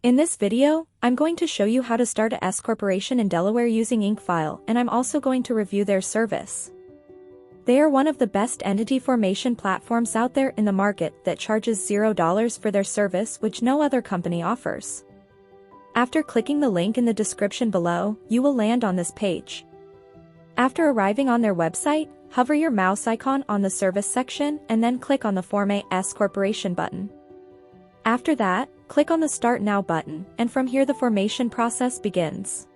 In this video, I'm going to show you how to start a S corporation in Delaware using IncFile, and I'm also going to review their service. They are one of the best entity formation platforms out there in the market that charges $0 for their service, which no other company offers. After clicking the link in the description below, you will land on this page. After arriving on their website, hover your mouse icon on the service section and then click on the Form a S Corporation button. After that, click on the Start Now button, and from here the formation process begins.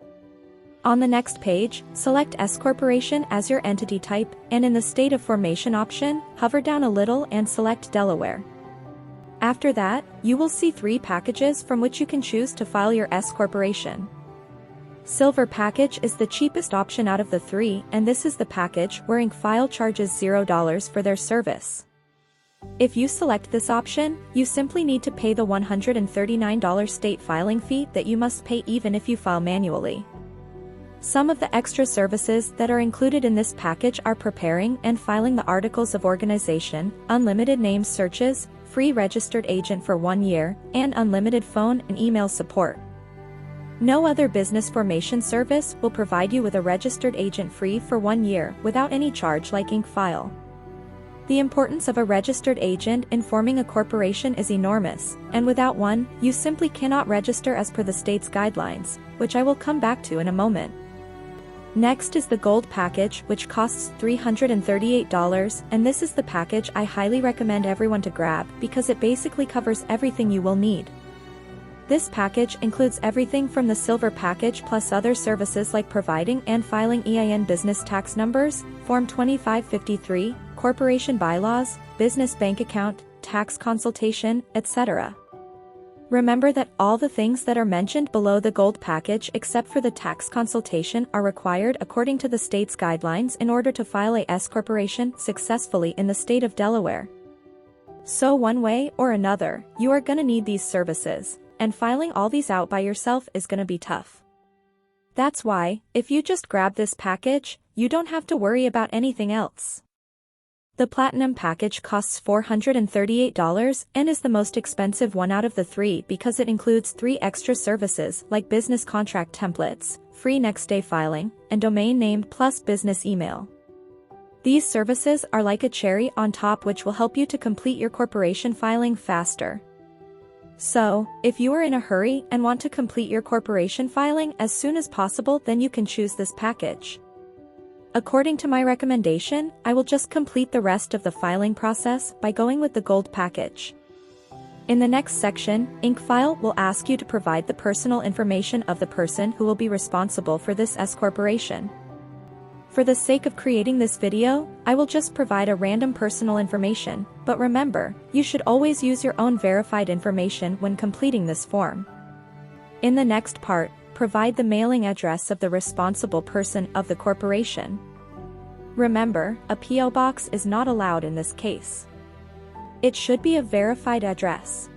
On the next page, select S Corporation as your entity type, and in the State of Formation option, hover down a little and select Delaware. After that, you will see 3 packages from which you can choose to file your S Corporation. Silver package is the cheapest option out of the 3, and this is the package where IncFile charges $0 for their service. If you select this option, you simply need to pay the $139 state filing fee that you must pay even if you file manually. Some of the extra services that are included in this package are preparing and filing the articles of organization, unlimited name searches, free registered agent for 1 year, and unlimited phone and email support. No other business formation service will provide you with a registered agent free for 1 year without any charge like IncFile. The importance of a registered agent in forming a corporation is enormous, and without one, you simply cannot register as per the state's guidelines, which I will come back to in a moment. Next is the Gold package, which costs $338, and this is the package I highly recommend everyone to grab because it basically covers everything you will need. This package includes everything from the Silver package plus other services like providing and filing EIN business tax numbers, Form 2553, corporation bylaws, business bank account, tax consultation, etc. Remember that all the things that are mentioned below the Gold package except for the tax consultation are required according to the state's guidelines in order to file a S corporation successfully in the state of Delaware. So one way or another, you are gonna need these services, and filing all these out by yourself is gonna be tough. That's why, if you just grab this package, you don't have to worry about anything else. The Platinum package costs $438 and is the most expensive one out of the 3 because it includes 3 extra services like business contract templates, free next-day filing, and domain name plus business email. These services are like a cherry on top which will help you to complete your corporation filing faster. So, if you are in a hurry and want to complete your corporation filing as soon as possible, then you can choose this package. According to my recommendation, I will just complete the rest of the filing process by going with the Gold package. In the next section, IncFile will ask you to provide the personal information of the person who will be responsible for this S corporation. For the sake of creating this video, I will just provide a random personal information, but remember, you should always use your own verified information when completing this form. In the next part, provide the mailing address of the responsible person of the corporation. Remember, a P.O. box is not allowed in this case. It should be a verified address.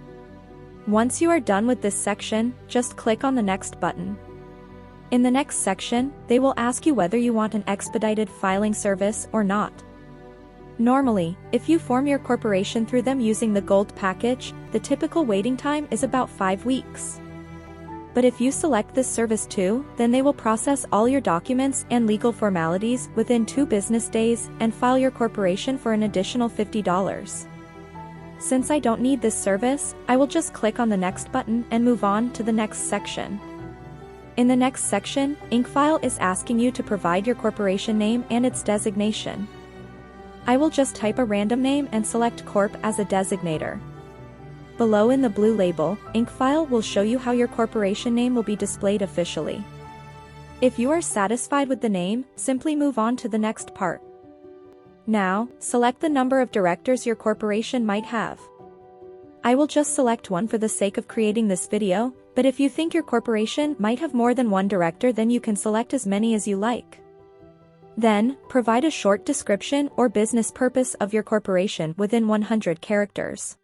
Once you are done with this section, just click on the Next button. In the next section, they will ask you whether you want an expedited filing service or not. Normally, if you form your corporation through them using the Gold package, the typical waiting time is about 5 weeks. But if you select this service too, then they will process all your documents and legal formalities within 2 business days and file your corporation for an additional $50. Since I don't need this service, I will just click on the Next button and move on to the next section. In the next section, IncFile is asking you to provide your corporation name and its designation. I will just type a random name and select Corp as a designator. Below in the blue label, IncFile will show you how your corporation name will be displayed officially. If you are satisfied with the name, simply move on to the next part. Now, select the number of directors your corporation might have. I will just select one for the sake of creating this video, but if you think your corporation might have more than one director, then you can select as many as you like. Then, provide a short description or business purpose of your corporation within 100 characters.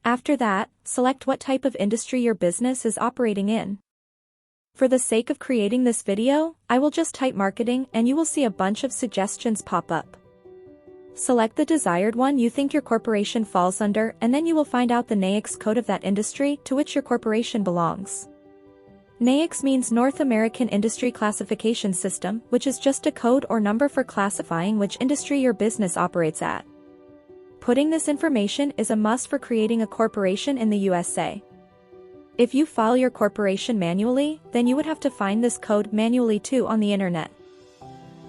After that, select what type of industry your business is operating in. For the sake of creating this video, I will just type marketing and you will see a bunch of suggestions pop up. Select the desired one you think your corporation falls under, and then you will find out the NAICS code of that industry to which your corporation belongs. NAICS means North American Industry Classification System, which is just a code or number for classifying which industry your business operates at. Putting this information is a must for creating a corporation in the USA. If you file your corporation manually, then you would have to find this code manually too on the internet.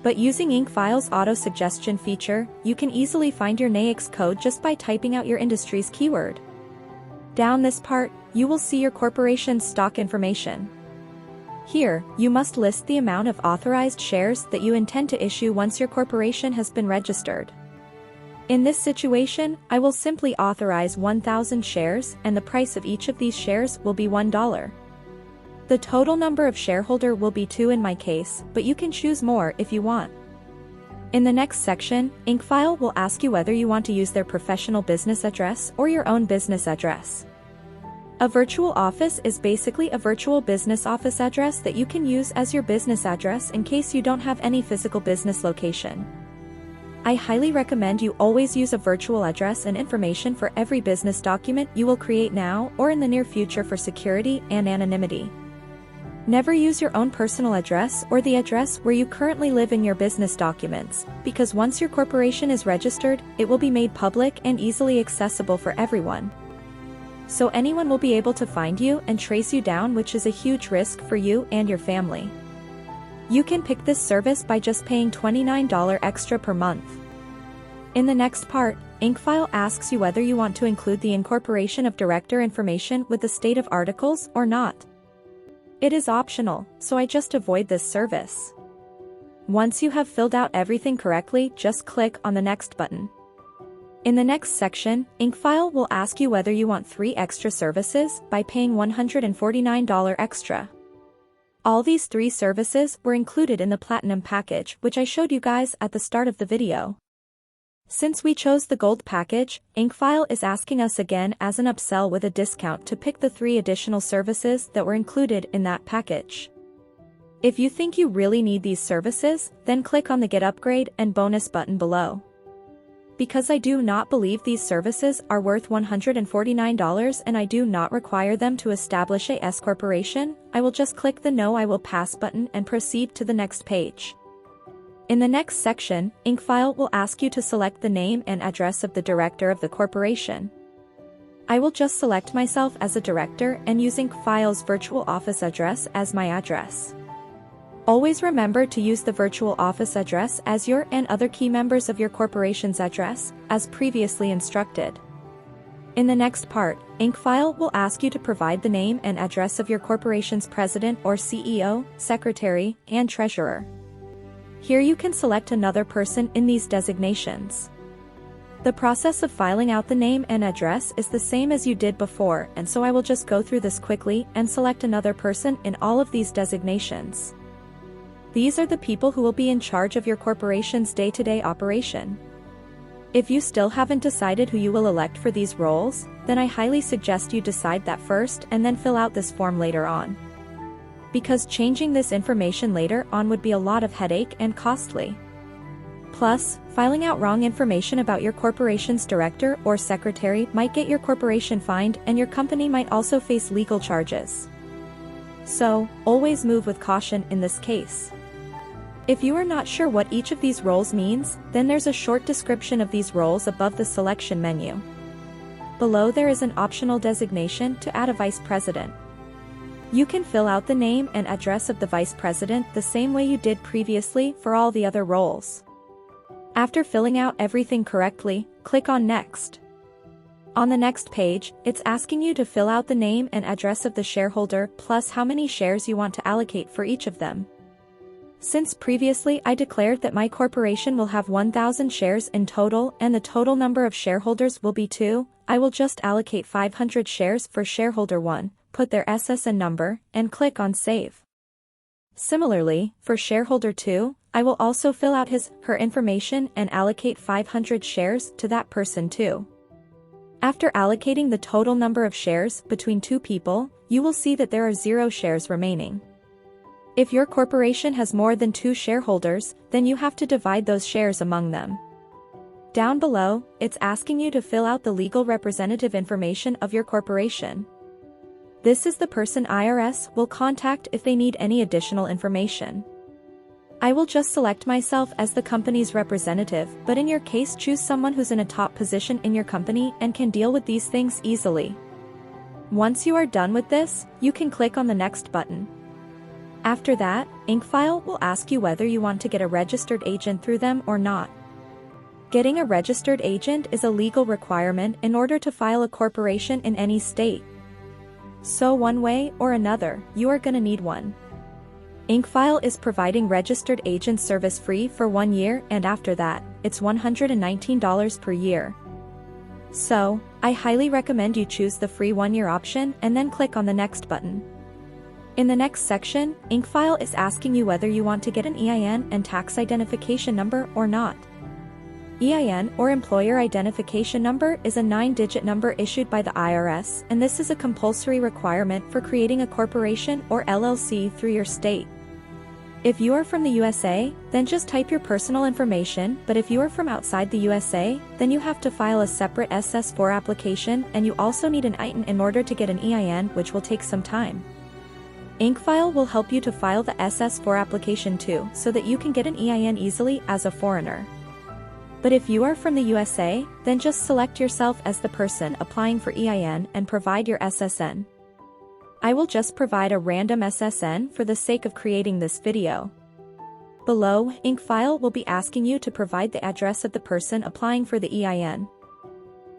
But using IncFile's auto-suggestion feature, you can easily find your NAICS code just by typing out your industry's keyword. Down this part, you will see your corporation's stock information. Here, you must list the amount of authorized shares that you intend to issue once your corporation has been registered. In this situation, I will simply authorize 1,000 shares, and the price of each of these shares will be $1. The total number of shareholder will be 2 in my case, but you can choose more if you want. In the next section, IncFile will ask you whether you want to use their professional business address or your own business address. A virtual office is basically a virtual business office address that you can use as your business address in case you don't have any physical business location. I highly recommend you always use a virtual address and information for every business document you will create now or in the near future for security and anonymity. Never use your own personal address or the address where you currently live in your business documents, because once your corporation is registered, it will be made public and easily accessible for everyone. So anyone will be able to find you and trace you down, which is a huge risk for you and your family. You can pick this service by just paying $29 extra per month. In the next part, IncFile asks you whether you want to include the incorporation of director information with the state of articles or not. It is optional, so I just avoid this service. Once you have filled out everything correctly, just click on the Next button. In the next section, IncFile will ask you whether you want 3 extra services by paying $149 extra. All these 3 services were included in the Platinum package, which I showed you guys at the start of the video. Since we chose the Gold package, IncFile is asking us again as an upsell with a discount to pick the 3 additional services that were included in that package. If you think you really need these services, then click on the Get Upgrade and Bonus button below. Because I do not believe these services are worth $149 and I do not require them to establish a S corporation, I will just click the No I Will Pass button and proceed to the next page. In the next section, IncFile will ask you to select the name and address of the director of the corporation. I will just select myself as a director and use IncFile's virtual office address as my address. Always remember to use the virtual office address as your and other key members of your corporation's address, as previously instructed. In the next part, IncFile will ask you to provide the name and address of your corporation's president or CEO, secretary, and treasurer. Here you can select another person in these designations. The process of filing out the name and address is the same as you did before, and so I will just go through this quickly and select another person in all of these designations. These are the people who will be in charge of your corporation's day-to-day operation. If you still haven't decided who you will elect for these roles, then I highly suggest you decide that first and then fill out this form later on. Because changing this information later on would be a lot of headache and costly. Plus, filing out wrong information about your corporation's director or secretary might get your corporation fined, and your company might also face legal charges. So, always move with caution in this case. If you are not sure what each of these roles means, then there's a short description of these roles above the selection menu. Below there is an optional designation to add a vice president. You can fill out the name and address of the vice president the same way you did previously for all the other roles. After filling out everything correctly, click on Next. On the next page, it's asking you to fill out the name and address of the shareholder plus how many shares you want to allocate for each of them. Since previously I declared that my corporation will have 1,000 shares in total and the total number of shareholders will be 2, I will just allocate 500 shares for shareholder 1, put their SSN number, and click on Save. Similarly, for shareholder 2, I will also fill out her information and allocate 500 shares to that person too. After allocating the total number of shares between 2 people, you will see that there are 0 shares remaining. If your corporation has more than 2 shareholders, then you have to divide those shares among them. Down below, it's asking you to fill out the legal representative information of your corporation. This is the person IRS will contact if they need any additional information. I will just select myself as the company's representative, but in your case choose someone who's in a top position in your company and can deal with these things easily. Once you are done with this, you can click on the next button. After that, IncFile will ask you whether you want to get a registered agent through them or not. Getting a registered agent is a legal requirement in order to file a corporation in any state. So one way or another, you are gonna need one. IncFile is providing registered agent service free for 1 year, and after that, it's $119 per year. So, I highly recommend you choose the free 1-year option and then click on the next button. In the next section, IncFile is asking you whether you want to get an EIN and tax identification number or not. EIN or Employer Identification Number is a 9-digit number issued by the IRS, and this is a compulsory requirement for creating a corporation or LLC through your state. If you are from the USA, then just type your personal information, but if you are from outside the USA, then you have to file a separate SS-4 application, and you also need an EIN in order to get an EIN, which will take some time. IncFile will help you to file the SS-4 application too, so that you can get an EIN easily as a foreigner. But if you are from the USA, then just select yourself as the person applying for EIN and provide your SSN. I will just provide a random SSN for the sake of creating this video. Below, IncFile will be asking you to provide the address of the person applying for the EIN.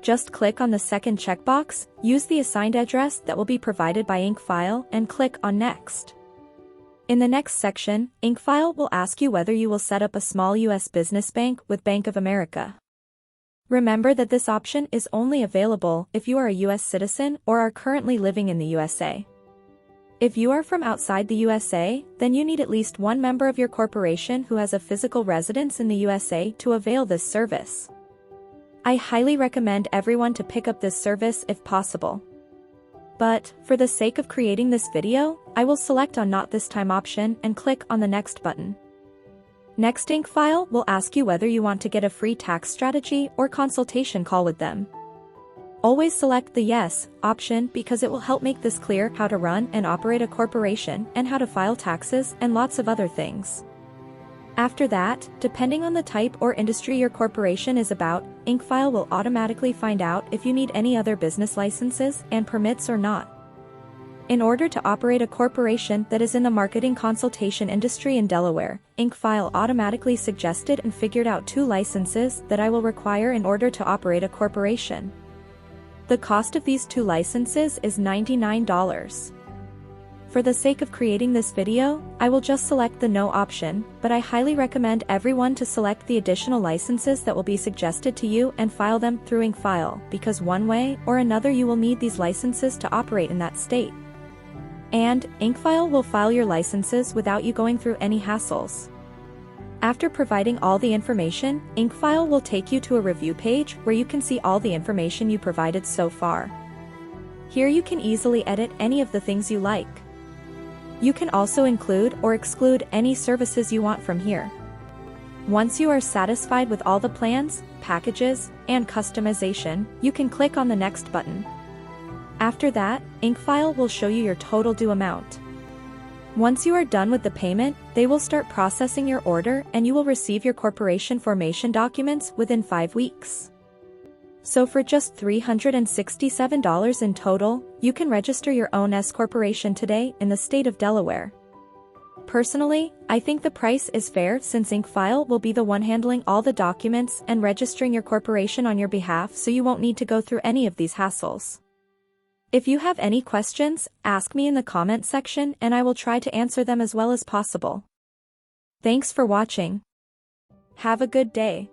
Just click on the second checkbox, use the assigned address that will be provided by IncFile, and click on Next. In the next section, IncFile will ask you whether you will set up a small U.S. business bank with Bank of America. Remember that this option is only available if you are a U.S. citizen or are currently living in the USA. If you are from outside the USA, then you need at least one member of your corporation who has a physical residence in the USA to avail this service. I highly recommend everyone to pick up this service if possible. But, for the sake of creating this video, I will select on Not This Time option and click on the Next button. Next, IncFile will ask you whether you want to get a free tax strategy or consultation call with them. Always select the Yes option because it will help make this clear how to run and operate a corporation and how to file taxes and lots of other things. After that, depending on the type or industry your corporation is about, IncFile will automatically find out if you need any other business licenses and permits or not. In order to operate a corporation that is in the marketing consultation industry in Delaware, IncFile automatically suggested and figured out 2 licenses that I will require in order to operate a corporation. The cost of these 2 licenses is $99. For the sake of creating this video, I will just select the No option, but I highly recommend everyone to select the additional licenses that will be suggested to you and file them through IncFile, because one way or another you will need these licenses to operate in that state. And, IncFile will file your licenses without you going through any hassles. After providing all the information, IncFile will take you to a review page where you can see all the information you provided so far. Here you can easily edit any of the things you like. You can also include or exclude any services you want from here. Once you are satisfied with all the plans, packages, and customization, you can click on the Next button. After that, IncFile will show you your total due amount. Once you are done with the payment, they will start processing your order and you will receive your corporation formation documents within 5 weeks. So for just $367 in total, you can register your own S corporation today in the state of Delaware. Personally, I think the price is fair since IncFile will be the one handling all the documents and registering your corporation on your behalf, so you won't need to go through any of these hassles. If you have any questions, ask me in the comment section and I will try to answer them as well as possible. Thanks for watching. Have a good day.